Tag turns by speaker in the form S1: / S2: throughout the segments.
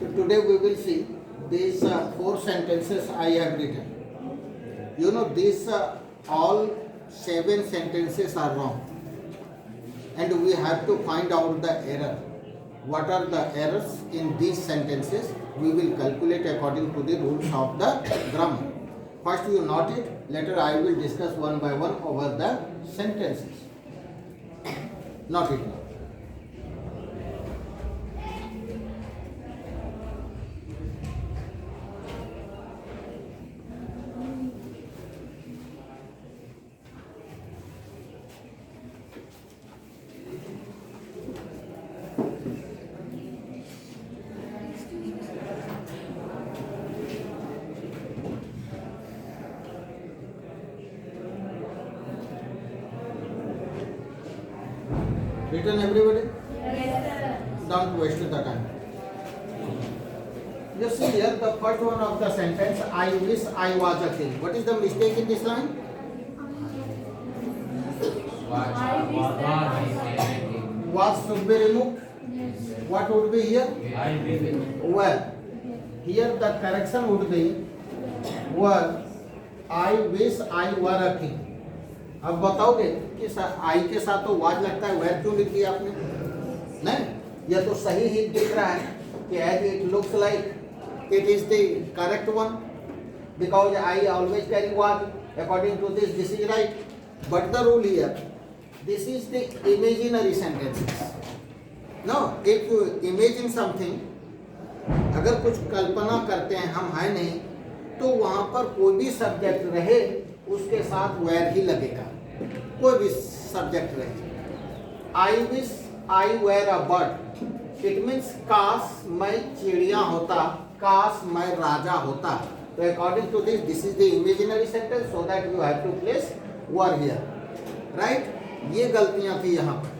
S1: Today we will see these four sentences I have written. You know, these all 7 sentences are wrong, and we have to find out the error. What are the errors in these sentences? We will calculate according to the rules of the grammar. First you note it, later I will discuss one by one over the sentences. Note it now. Written everybody?
S2: Yes, sir.
S1: Don't waste the time. You see here the first one of the sentence, I wish I was a king. What is the mistake in this line? Was should be removed. What would be here? Were. Here the correction would be were. I wish I were a king. अब बताओगे कि आई के साथ तो was लगता है, where क्यों लिख दिया आपने? नहीं, यह तो सही ही दिख रहा है कि as it looks like it is the correct one because I always carry was according to this is right. But the rule here, this is the imaginary sentences. No, if you imagine something, अगर कुछ कल्पना करते हैं हम, है नहीं, तो वहां पर कोई भी सब्जेक्ट रहे उसके साथ वेर ही लगेगा. कोई भी सब्जेक्ट रहे. I wish I were a bird, it means काश मैं चिड़िया होता, काश मैं राजा होता. तो according to this is the imaginary sentence, so that you have to place were here. Right. ये गलतियां थी यहाँ पर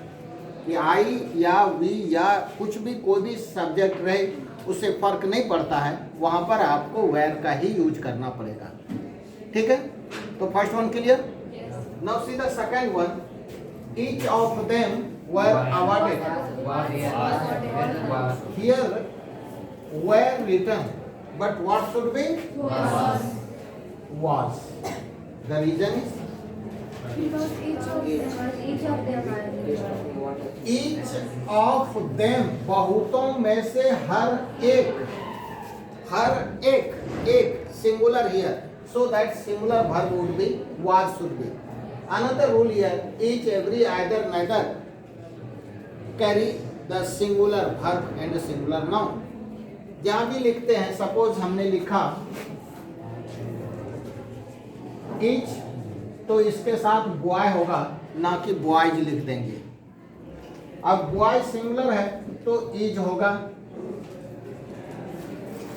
S1: कि आई या वी या कुछ भी कोई भी सब्जेक्ट रहे उससे फर्क नहीं पड़ता है, वहां पर आपको वेर का ही यूज करना पड़ेगा. ठीक है. तो first one clear. Now see the second one. Each of them were awarded. Here were written, but what should be? was. The reason is
S2: Because each of them are.
S1: each of them, बहुतों में से हर एक, एक singular here, so that singular verb would be was should be. Another rule here, each, every, either, neither carry the singular verb and singular noun. जहाँ भी लिखते हैं, suppose हमने लिखा each, तो इसके साथ बॉय होगा, ना कि बॉयज लिख देंगे. अब बॉय सिंगुलर है तो इज होगा,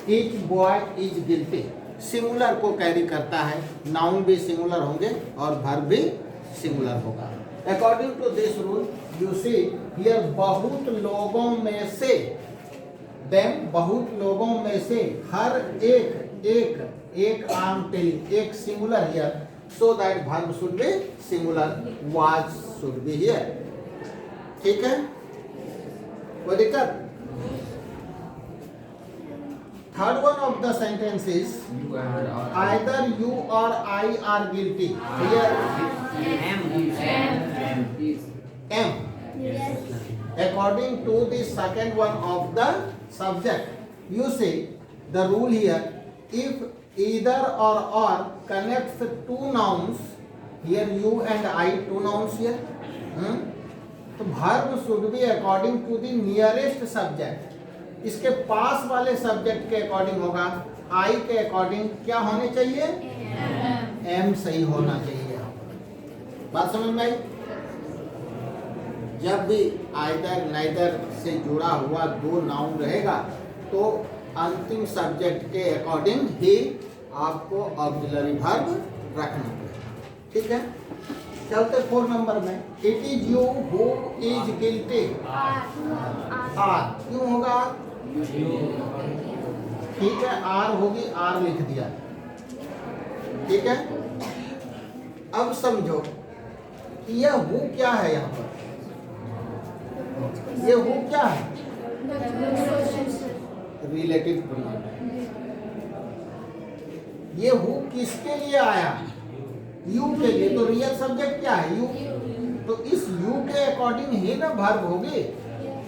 S1: etch boy is guilty. Singular को कैरी करता है, नाउन भी सिंगुलर होंगे और वर्ब भी सिंगुलर होगा. According to this rule you see here बहुत लोगों में से, देम बहुत लोगों में से, हर एक आई एम टेलिंग, एक singular here, so that verb should be singular, was should be here. ठीक है. कोई दिक्कत? Third one of the sentence is either you or I are guilty. Here am. According to the second one of the subject, you see the rule here, if either or connects two nouns, here you and I, two nouns here, तो verb should be according to the nearest subject. इसके पास वाले subject के according होगा. I के according क्या होने चाहिए? M सही होना चाहिए. बात समझ में आई? जब भी either neither से जुड़ा हुआ दो नाउन रहेगा तो अंतिम सब्जेक्ट के अकॉर्डिंग ही आपको ऑक्सिलरी वर्ब रखना पड़ेगा. ठीक है. चलते 4 नंबर में. It is you who is guilty. Are क्यों होगा? ठीक है, आर होगी, आर लिख दिया. ठीक है. अब समझो कि यह हु क्या है यहाँ पर. ये हु क्या है? रिलेटिव प्रोनाउन है। ये हु किसके लिए आया? यू के लिए। तो रियल सब्जेक्ट क्या है? यू। तो इस यू के अकॉर्डिंग ही ना वर्ब होगी।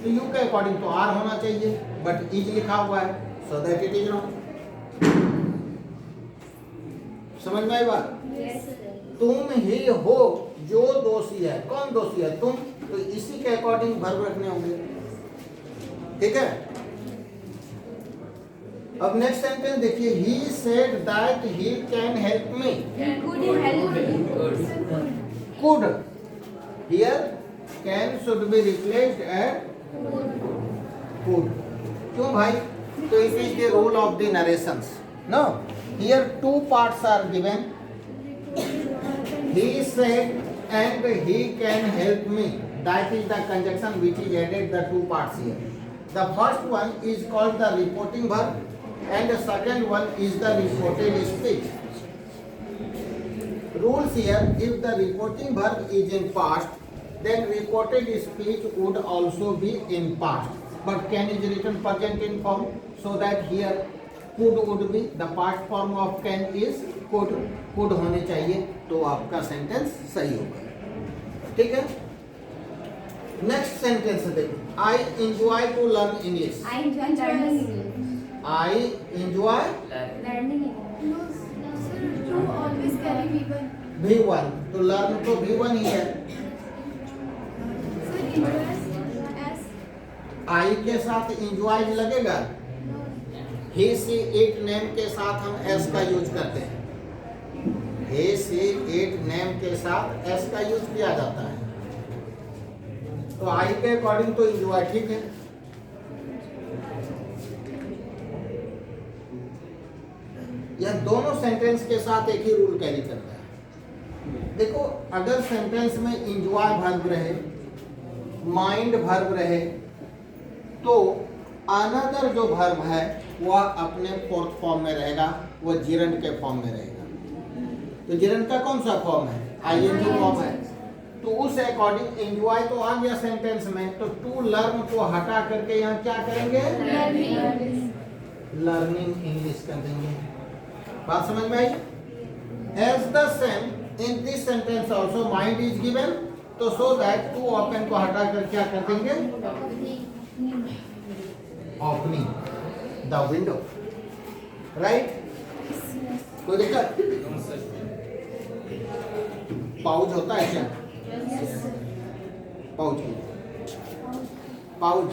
S1: तो यू के अकॉर्डिंग तो आर होना चाहिए, बट इज लिखा हुआ है, so that it is wrong. समझ में आई बात? तुम ही हो जो दोषी है। कौन दोषी है? तुम। तो इसी के अकॉर्डिंग वर्ब रखने होंगे। ठीक है। अब नेक्स्ट सेंटेंस देखिए, he said that he can help me. Could, here can should be replaced at could. क्यों भाई? तो it is the rule of the narrations. No, here two parts are given. He said and he can help me. That is the conjunction which is added the two parts here. The first one is called the reporting verb and the second one is the reported speech. Rules here: if the reporting verb is in past, then reported speech would also be in past. But can is written present in form, so that here could would be the past form of can is could होने चाहिए, तो आपका sentence सही होगा। ठीक है। Next sentence देखो, I enjoy to learn English.
S2: I enjoy learning.
S1: आई एंजॉय
S2: Learning. No, sir. You always carry V1.
S1: V1, तो लर्न तो V1 ही है।
S2: Sir, enjoy as
S1: आई के साथ एंजॉय लगेगा। ही सी इट नेम के साथ हम एस का यूज करते हैं। हे सी इट नेम के साथ एस का यूज किया जाता है। तो आई के अकॉर्डिंग तो एंजॉय ठीक है। यह दोनों सेंटेंस के साथ एक ही रूल कैरी करता है। देखो, अगर सेंटेंस में एंजॉय वर्ब रहे, माइंड वर्ब रहे, तो अनदर जो वर्ब है वह अपने फोर्थ फॉर्म में रहेगा, वह जिरंड के फॉर्म में रहेगा। तो जिरंड का कौन सा फॉर्म है? आईएनजी फॉर्म है। तो उस अकॉर्डिंग एंजॉय तो आ गया सेंटेंस में, तो टू लर्न को हटा करके यहाँ क्या करेंगे? लर्निंग इंग्लिश कर देंगे। बात समझ में आई? As the same in this sentence also mind is given, तो सो दैट टू ओपन को हटा कर क्या कर देंगे? Opening the window. राइट? कोई दिक्कत? पाउच होता है क्या? Pouch, pouch.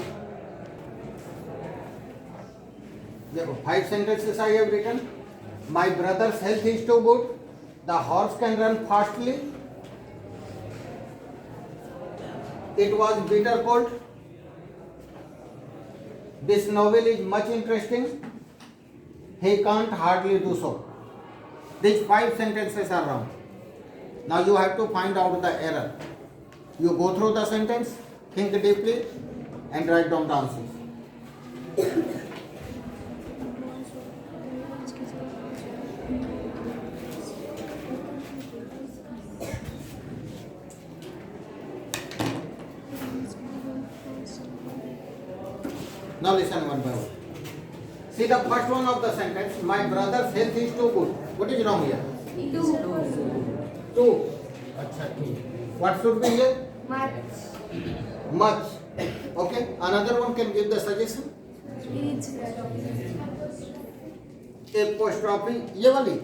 S1: देखो, 5 sentences I have written. My brother's health is too good. The horse can run fastly. It was bitter cold. This novel is much interesting. He can't hardly do so. These 5 sentences are wrong. Now you have to find out the error. You go through the sentence, think deeply, and write down the answers. Now listen one by one. See the first one of the sentence. My brother's health is too good. What is wrong here? Two. अच्छा, two. What should be here?
S2: much.
S1: Much. Okay. Another one can give the suggestion.
S2: Each.
S1: Apostrophe ये वाली।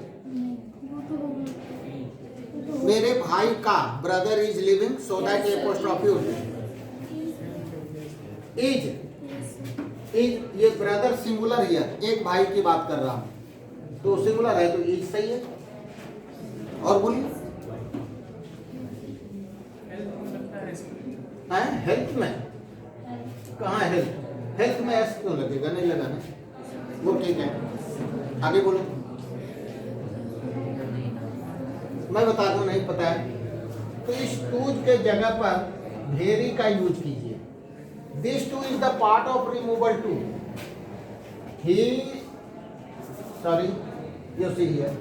S1: मेरे भाई का brother is living, so that apostrophe होती है। Is, is ये brother singular है, एक भाई की बात कर रहा हूं, तो सिंगुलर है तो इज सही है। और बोलिए, हेल्थ में कहाँ है? हेल्थ, हेल्थ में एस क्यों लगेगा? नहीं लगाना, वो ठीक है। आगे बोलो, मैं बता दूं नहीं पता है तो इस टूज के जगह पर भेरी का यूज कीजिए। This too is the part of removal too. He, sorry, you see here,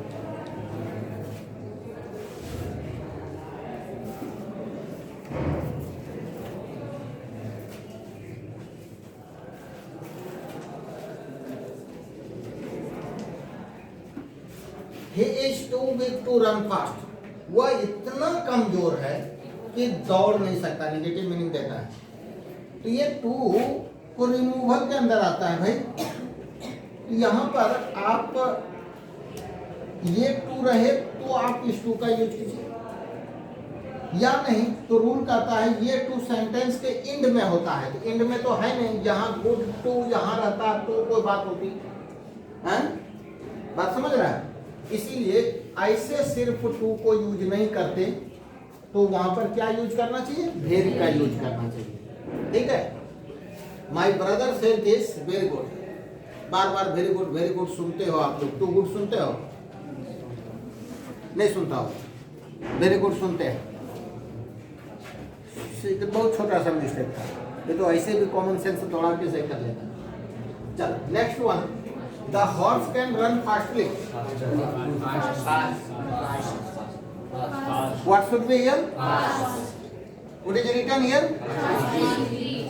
S1: he is too big to run fast. वह इतना कमजोर है कि दौड़ नहीं सकता, नेगेटिव मीनिंग देता है। तो ये टू को रिमूवल के अंदर आता है भाई। यहाँ पर आप ये टू रहे तो आप इस टू का यूज कीजिए, या नहीं तो रूल कहता है ये टू सेंटेंस के एंड में होता है। तो एंड में तो है नहीं, यहाँ गुड टू यहाँ रहता तो कोई बात होती है। बात समझ रहा है? इसीलिए ऐसे सिर्फ टू को यूज नहीं करते, तो वहां पर क्या यूज करना चाहिए? वेरी का यूज करना चाहिए। ठीक है? My brother said this very good. Bar bar very good सुनते हो आप लोग? टू गुड सुनते हो? नहीं सुनता हो? वेरी गुड सुनते हैं? बहुत छोटा सा मिस्टेक था ये, तो ऐसे भी कॉमन सेंस दौड़ा के सही कर लेता। चल next one, the horse can run fastly. What should be here? What is written here?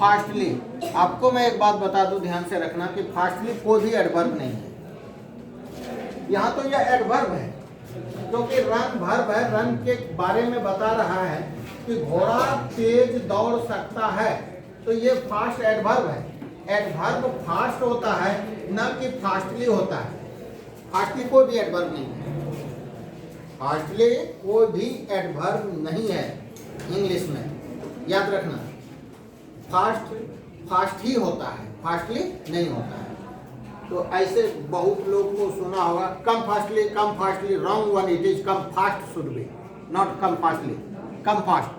S1: Fastly. आपको मैं एक बात बता दूं, ध्यान से रखना कि फास्टली कोई भी एडवर्ब नहीं है। यहाँ तो यह एडवर्ब है क्योंकि रन वर्ब है, रन के बारे में बता रहा है कि घोड़ा तेज दौड़ सकता है, तो ये फास्ट एडवर्ब है। एडवर्ब फास्ट होता है, न कि फास्टली होता है। फास्टली कोई भी एडवर्ब नहीं है, फास्टली कोई भी एडवर्ब नहीं है इंग्लिश में, याद रखना। फास्ट ही होता है, फास्टली नहीं होता है। तो ऐसे बहुत लोग को सुना होगा, come fastly, wrong one, it is come fast should be, not come fastly, come fast,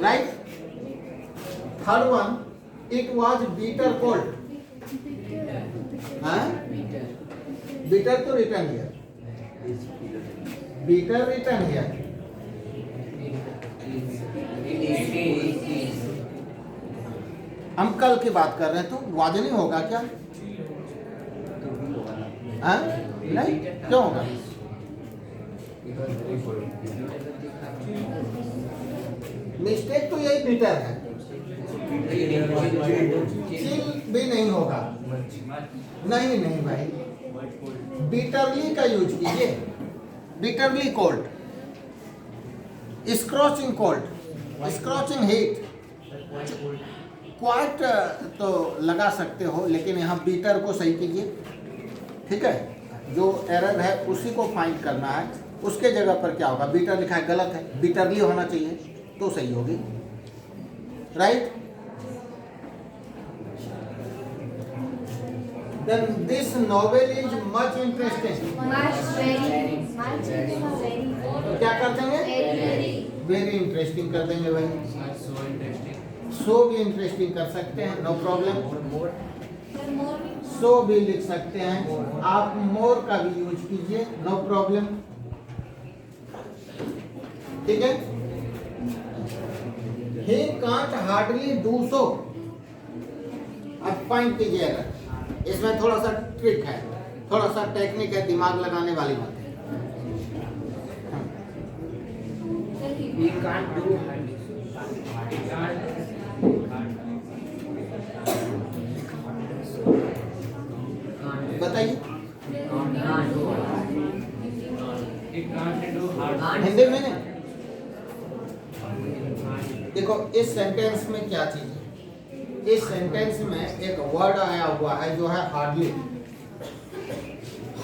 S1: right? Third one, it was bitter cold. Bitter तो return here, bitter return here. हम कल की बात कर रहे हैं, तो वाज नहीं होगा क्या? नहीं, क्यों होगा? मिस्टेक तो यही बिटर है, चिल भी नहीं होगा। नहीं भाई, बिटरली का यूज कीजिए। Bitterly cold, scorching cold, scorching heat, quite तो लगा सकते हो, लेकिन यहाँ बीटर को सही कीजिए। ठीक है? जो एरर है उसी को फाइंड करना है, उसके जगह पर क्या होगा? बीटर लिखा है, गलत है, बिटरली होना चाहिए तो सही होगी, right? Then this novel is much interesting. क्या कर देंगे? वेरी इंटरेस्टिंग कर देंगे भाई। सो भी इंटरेस्टिंग कर सकते हैं, नो प्रॉब्लम। सो भी लिख सकते हैं आप, मोर का भी यूज कीजिए, नो प्रॉब्लम। ठीक है? He can't hardly do so। अब फाइंड कीजिएगा, इसमें थोड़ा सा ट्रिक है, थोड़ा सा टेक्निक है, दिमाग लगाने वाली बात है।
S3: He can't do
S1: बताइए
S3: हिंदी
S1: में नहीं। देखो इस सेंटेंस में क्या चीज है? इस सेंटेंस में एक वर्ड आया हुआ है जो है हार्डली।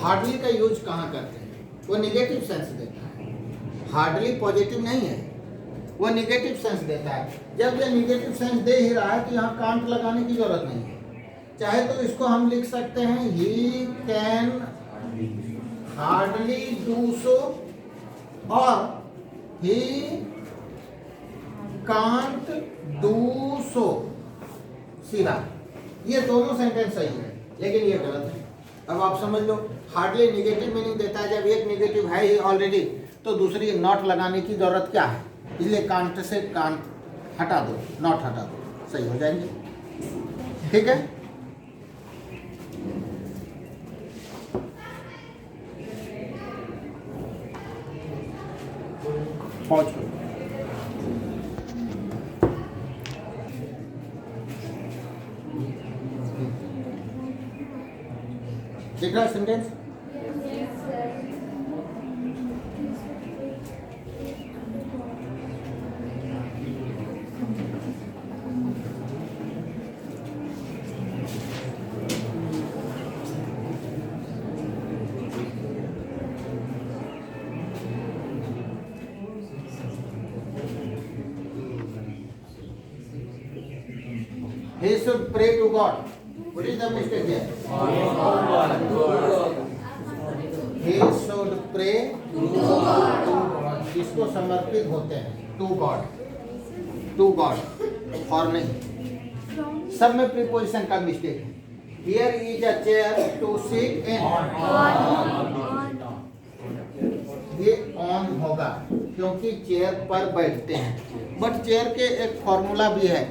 S1: हार्डली का यूज कहाँ करते हैं? वो निगेटिव सेंस देता है। हार्डली पॉजिटिव नहीं है, वो निगेटिव सेंस देता है। जब ये निगेटिव सेंस दे ही रहा है तो यहाँ कांट लगाने की जरूरत नहीं है। चाहे तो इसको हम लिख सकते हैं he can hardly do so, और ही कांट डू सो। सीधा, ये दोनों सेंटेंस सही है, लेकिन ये गलत है। अब आप समझ लो, हार्डली निगेटिव मीनिंग देता है। जब एक निगेटिव है ही ऑलरेडी, तो दूसरी नॉट लगाने की जरूरत क्या है? इसलिए कांट से कांट हटा दो, नॉट हटा दो, सही हो जाएंगे। ठीक है? पहुंच गए। दिख रहा है sentence? He should pray to God. What is the mistake here? He should pray to God. इसको समर्पित होते हैं टू गॉड और नहीं। सब में प्रीपोजिशन का मिस्टेक है। Here is a chair to sit in. ये ऑन होगा क्योंकि चेयर पर बैठते हैं। बट चेयर के एक फॉर्मूला भी है,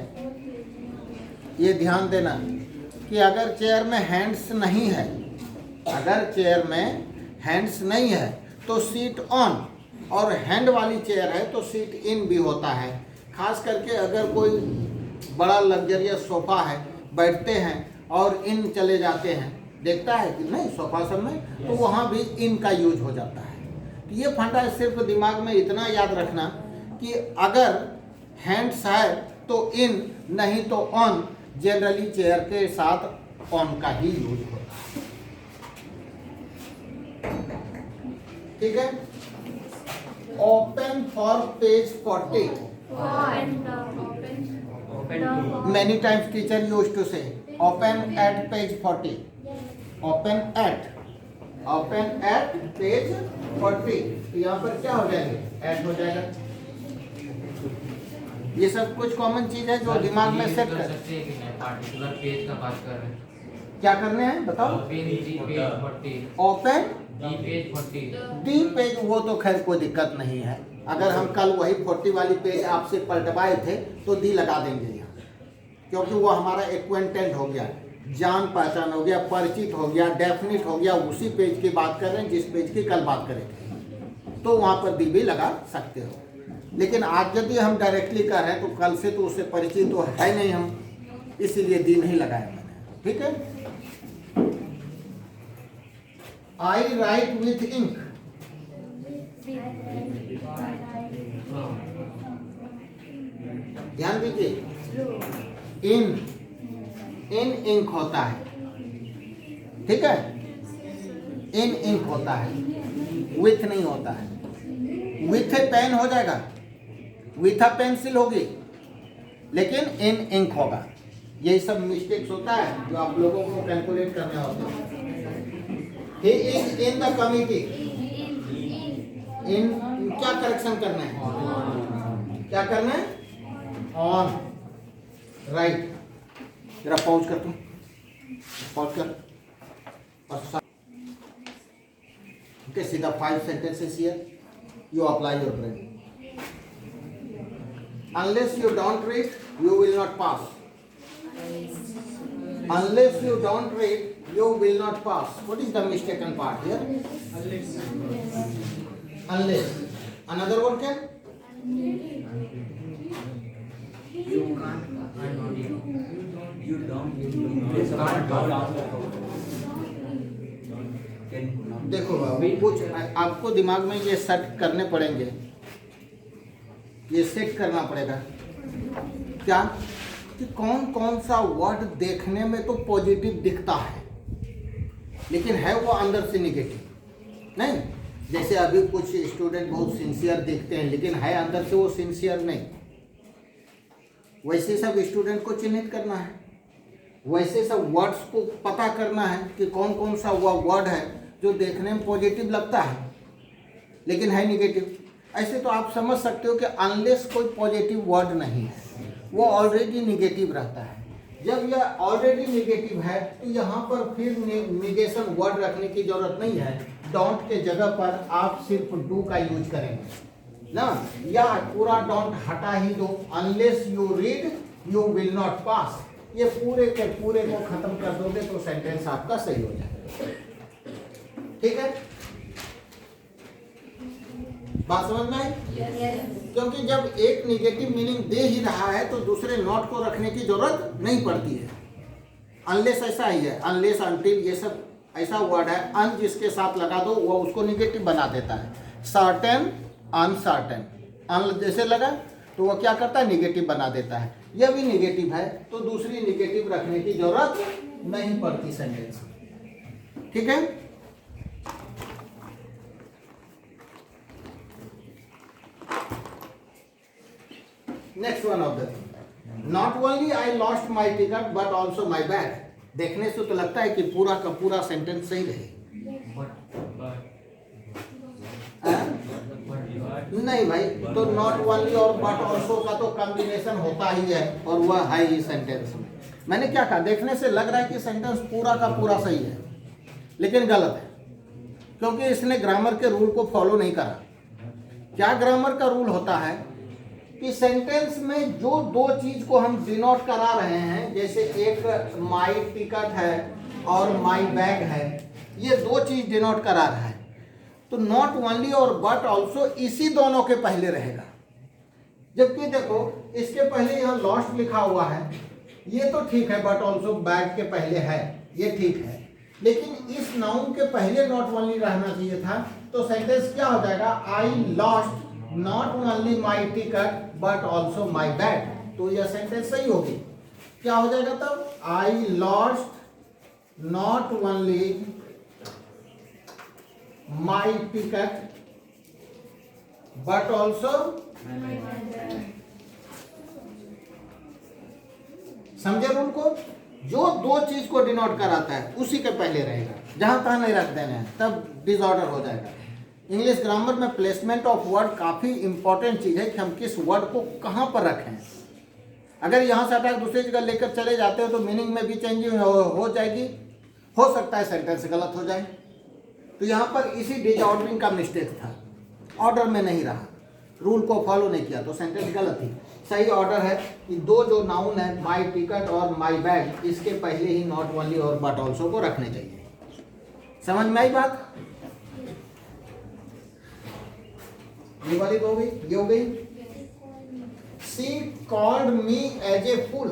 S1: ये ध्यान देना कि अगर चेयर में हैंड्स नहीं है, अगर चेयर में हैंड्स नहीं है तो सीट ऑन, और हैंड वाली चेयर है तो सीट इन भी होता है। खास करके अगर कोई बड़ा लग्जरियस सोफा है, बैठते हैं और इन चले जाते हैं, देखता है कि नहीं सोफा सब में, तो वहाँ भी इन का यूज हो जाता है। तो ये फंडा सिर्फ दिमाग में इतना याद रखना कि अगर हैंड्स है तो इन, नहीं तो ऑन। जनरली चेयर के साथ ऑन का ही यूज होता है। ठीक है। Open for page 40। Many times teacher used to say open at page 40. Open at page 40। तो यहाँ पर क्या हो जाएंगे? ऐड हो जाएगा। ये सब कुछ कॉमन चीज है जो दिमाग में सेट कर सकते हैं।
S3: पार्टिकुलर पेज का बात कर रहे हैं,
S1: क्या करने हैं बताओ? ओपन डी पेज, वो तो खैर कोई दिक्कत नहीं है। अगर हम कल वही 40 वाली पेज आपसे पलटवाए थे तो दी लगा देंगे यहाँ, क्योंकि वो हमारा एक्वेंटेंट हो गया, जान पहचान हो गया, परिचित हो गया, डेफिनिट हो गया। उसी पेज की बात कर रहे हैं जिस पेज की कल बात करेंगे, तो वहाँ पर दी भी लगा सकते हो। लेकिन आज यदि हम डायरेक्टली कर रहे हैं तो कल से तो उससे परिचित तो है नहीं हम, इसीलिए दी नहीं लगाया मैंने। ठीक है। I write with ink. ध्यान दीजिए, इन इंक होता है। ठीक है, इन इंक होता है, विथ नहीं होता है। विथ ए पेन हो जाएगा, विथ अ पेंसिल होगी, लेकिन इन इंक होगा। यही सब मिस्टेक्स होता है जो आप लोगों को कैलकुलेट करना होता है। He is in the committee. इन क्या करेक्शन करना है? क्या करना है? On, right. जरा पॉज कर, तुम पॉज कर और okay, see the 5 sentences here. You apply your brain. Unless you don't read, you will not pass. Unless you don't read, you will not pass. What is the mistaken part here? Unless. Another word can?
S3: You can't. You don't.
S1: देखो बाबू, कुछ आपको दिमाग में ये set करने पड़ेंगे, ये set करना पड़ेगा। क्या कि कौन कौन सा वर्ड देखने में तो पॉजिटिव दिखता है लेकिन है वो अंदर से निगेटिव नहीं। जैसे अभी कुछ स्टूडेंट बहुत सिंसियर दिखते हैं लेकिन है अंदर से वो सिंसियर नहीं, वैसे सब स्टूडेंट को चिन्हित करना है, वैसे सब वर्ड्स को पता करना है कि कौन कौन सा वह वर्ड है जो देखने में पॉजिटिव लगता है लेकिन है निगेटिव। ऐसे तो आप समझ सकते हो कि अनलेस कोई पॉजिटिव वर्ड नहीं है, वो ऑलरेडी निगेटिव रहता है। जब यह ऑलरेडी निगेटिव है तो यहाँ पर फिर निगेशन वर्ड रखने की जरूरत नहीं है। डोंट के जगह पर आप सिर्फ डू का यूज करेंगे ना, या पूरा डोंट हटा ही दो। Unless you read you will not pass, ये पूरे के पूरे को खत्म कर दोगे तो सेंटेंस आपका सही हो जाएगा। ठीक है, बात समझ में आई? क्योंकि जब एक निगेटिव मीनिंग दे ही रहा है तो दूसरे नॉट को रखने की जरूरत नहीं पड़ती है। अनलेस ऐसा ही है, अनलेस अनटिल ये सब ऐसा वर्ड है, अन जिसके साथ लगा दो वो उसको निगेटिव बना देता है। सर्टेन, अनसर्टेन, अन जैसे लगा तो वो क्या करता है, निगेटिव बना देता है। यह भी निगेटिव है तो दूसरी निगेटिव रखने की जरूरत नहीं पड़ती सेंटेंस। ठीक है, next one of the thing, not only I lost my ticket but also my bag. देखने से तो लगता है कि पूरा का पूरा सेंटेंस सही रहे। नहीं भाई, तो नॉट ओनली और बट ऑल्सो का तो कॉम्बिनेशन होता ही है और वह है ही सेंटेंस में। मैंने क्या कहा, देखने से लग रहा है कि सेंटेंस पूरा का पूरा सही है, लेकिन गलत है, क्योंकि इसने ग्रामर के रूल को फॉलो नहीं करा। क्या ग्रामर का रूल होता है कि सेंटेंस में जो दो चीज को हम डिनोट करा रहे हैं, जैसे एक माई टिकट है और माई बैग है, ये दो चीज डिनोट करा रहा है, तो नॉट ओनली और बट ऑल्सो इसी दोनों के पहले रहेगा। जबकि देखो इसके पहले यहाँ लॉस्ट लिखा हुआ है, ये तो ठीक है, बट ऑल्सो बैग के पहले है, ये ठीक है, लेकिन इस नाउन के पहले नॉट ओनली रहना चाहिए था। तो सेंटेंस क्या हो जाएगा, I lost not only my ticket but also my bag. तो यह सेंटेंस सही होगी। क्या हो जाएगा तब, I lost not only my ticket but also, समझे रूल को? जो दो चीज को डिनोट कराता है उसी के पहले रहेगा, जहां तहां नहीं रख देना है, तब डिसऑर्डर हो जाएगा। इंग्लिश ग्रामर में प्लेसमेंट ऑफ वर्ड काफी इंपॉर्टेंट चीज है कि हम किस वर्ड को कहां पर रखें। अगर यहां से हटा दूसरी जगह लेकर चले जाते हो तो मीनिंग में भी चेंजिंग हो जाएगी, हो सकता है सेंटेंस गलत हो जाए। तो यहां पर इसी डिसऑर्डरिंग का मिस्टेक था, ऑर्डर में नहीं रहा, रूल को फॉलो नहीं किया, तो सेंटेंस गलत थी। सही ऑर्डर है कि दो जो नाउन है माई टिकट और माई बैग, इसके पहले ही नॉट ओनली और बट ऑल्सो को रखने चाहिए। समझ में आई बात? ये वाली तो हो गई, ये हो गई। She called me as a fool.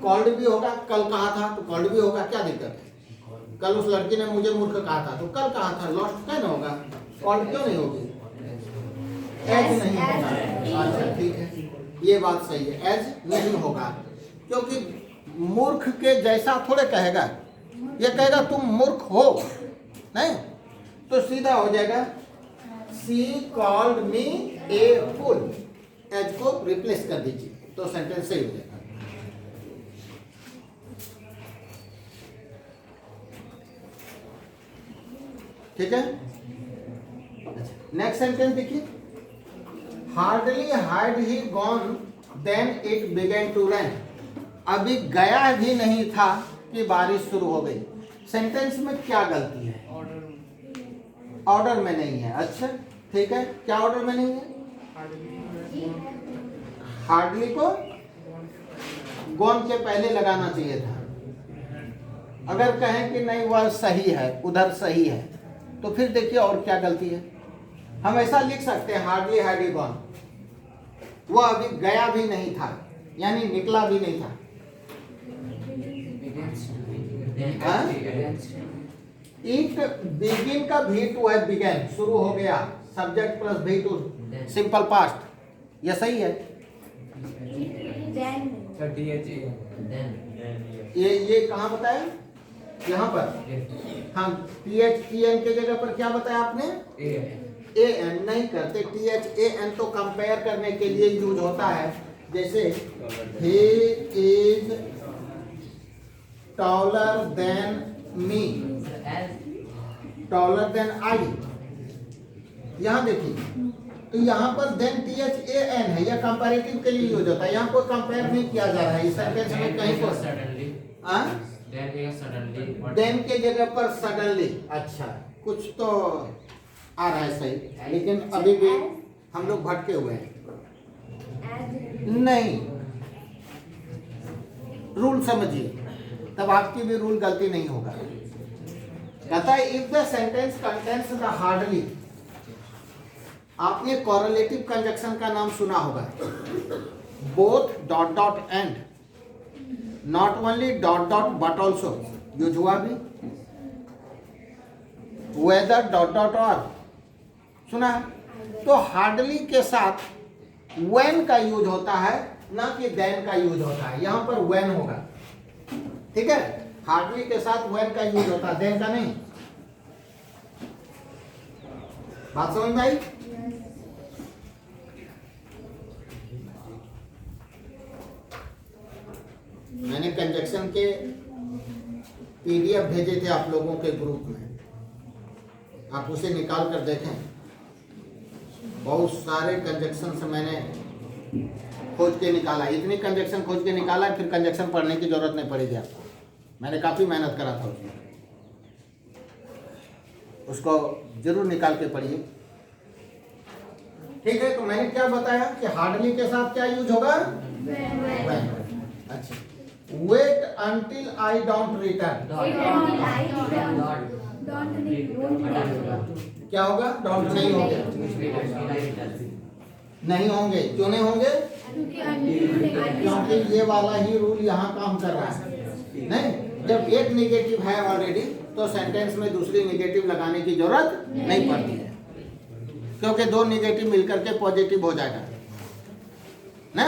S1: Called भी होगा, कल कहा था तो कॉल्ड भी होगा, क्या दिक्कत है? कल उस लड़की ने मुझे मूर्ख कहा था तो कल कहा था, लॉस्ट क्या ना होगा, कॉल्ड क्यों नहीं होगी? एज नहीं होगा। अच्छा ठीक है, ये बात सही है, एज नहीं होगा, क्योंकि मूर्ख के जैसा थोड़े कहेगा, ये कहेगा तुम मूर्ख हो, नहीं तो सीधा हो जाएगा she called me a fool, as को रिप्लेस कर दीजिए तो सेंटेंस सही हो जाएगा। ठीक है, नेक्स्ट सेंटेंस देखिए, hardly had he gone then it began to rain. अभी गया भी नहीं था कि बारिश शुरू हो गई। सेंटेंस में क्या गलती है? ऑर्डर में नहीं है। अच्छा ठीक है, क्या ऑर्डर में नहीं है? हार्डली को गॉन के पहले लगाना चाहिए था। अगर कहें कि नहीं वह सही है, उधर सही है, तो फिर देखिए और क्या गलती है। हम ऐसा लिख सकते हैं हार्डली हैड ही गॉन, वह अभी गया भी नहीं था, यानी निकला भी नहीं था। इट बिगिन का भी टू है, बिगेन शुरू हो गया, सब्जेक्ट प्लस भी टू, सिंपल पास्ट, यह सही है। ये कहाँ बताया? यहाँ पर हाँ, THEN के जगह पर क्या बताया आपने? AN नहीं करते, THAN तो कंपेयर करने के लिए यूज होता है। जैसे he is taller than me, taller than I। यहाँ देखिए, तो यहाँ पर देन THAN है, यह कंपैरेटिव के लिए यूज होता है, यहाँ कोई कंपेयर नहीं किया जा रहा है इस सेंटेंस में कहीं पर। देन के जगह पर सडनली, अच्छा कुछ तो आ रहा है सही, लेकिन अभी भी हम लोग भटके हुए हैं। नहीं, रूल समझिए, तब आपकी भी रूल गलती नहीं होगा। कहता है if the sentence contains the hardly, आपने कॉरेलेटिव कंजक्शन का नाम सुना होगा, both dot dot and, not only dot dot but also, use हुआ भी, वेदर डॉट डॉट और, सुना है? तो हार्डली के साथ व्हेन का यूज होता है, ना कि देन का यूज होता है। यहां पर व्हेन होगा, ठीक है, हार्डली के साथ व्हेन का यूज होता है, देन का नहीं। बात समझ में आई? मैंने कंजक्शन के PDF भेजे थे आप लोगों के ग्रुप में, आप उसे निकाल कर देखें। बहुत सारे कंजक्शन से मैंने खोज के निकाला, इतनी कंजक्शन खोज के निकाला फिर कंजक्शन पढ़ने की जरूरत नहीं पड़ेगी आपको। मैंने काफ़ी मेहनत करा था उसमें, उसको जरूर निकाल के पढ़िए। ठीक है, तो मैंने क्या बताया कि हार्डली के साथ क्या यूज होगा? when। अच्छा, wait until I don't return क्या होगा? डोंट नहीं होंगे, नहीं होंगे। क्यों नहीं होंगे? क्योंकि ये वाला ही रूल यहाँ काम कर रहा है। नहीं, जब एक निगेटिव है ऑलरेडी तो सेंटेंस में दूसरी निगेटिव लगाने की जरूरत नहीं पड़ती है, क्योंकि दो निगेटिव मिलकर के पॉजिटिव हो जाएगा ना।